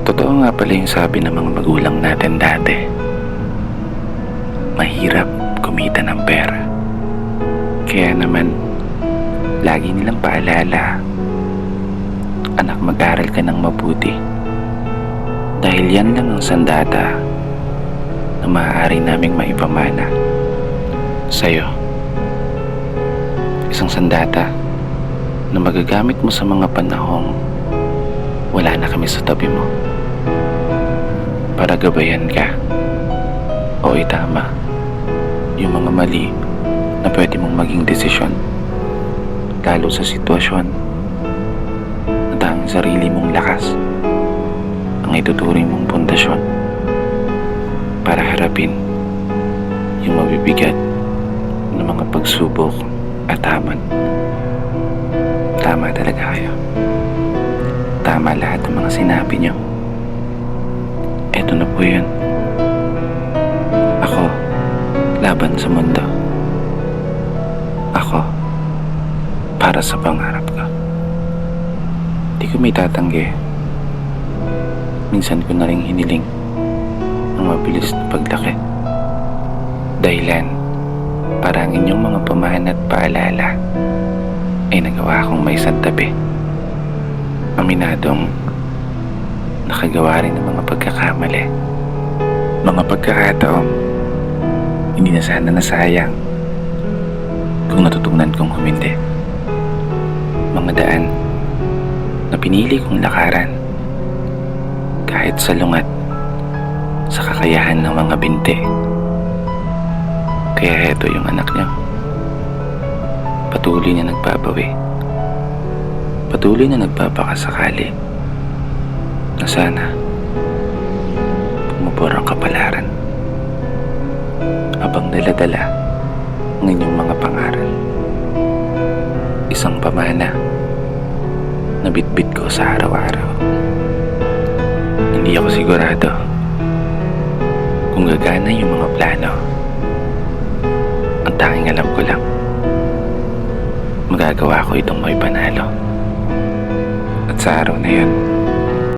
Totoo nga pala yung sabi ng mga magulang natin dati. Mahirap kumita ng pera. Kaya naman, lagi nilang paalala, anak, mag-aral ka ng mabuti. Dahil yan lang ang sandata na maaari naming maipamana sa'yo. Isang sandata na magagamit mo sa mga panahong wala na kami sa tabi mo, para gabayan ka o itama yung mga mali na pwede mong maging desisyon, lalo sa sitwasyon na tanging sarili mong lakas ang ituturing mong pundasyon para harapin yung mabibigat ng mga pagsubok at hamon. Tama talaga kayo. Tama lahat ng mga sinabi niyo. Eto na po yun. Ako, laban sa mundo. Ako, para sa pangarap ko. Di ko may tatanggi. Minsan ko na rin hiniling ang mabilis na paglaki. Dahilan para ang inyong mga pamana at paalala ay nagawa kong may santabi. Aminadong nakagawa rin ng mga pagkakamali, mga pagkakataong hindi na sana nasayang kung natutunan kong humindi. Mga daan na pinili kong lakaran kahit salungat sa kakayahan ng mga binte. Kaya heto yung anak niyo, patuloy na nagbabawi, patuloy na nagpapakasakali na sana pumupor ang kapalaran habang daladala ang inyong mga pangaral. Isang pamana na bitbit ko sa araw-araw. Hindi ako sigurado kung gagana yung mga plano. Ang tanging alam ko lang, magagawa ko itong may panalo. At sa araw na yun,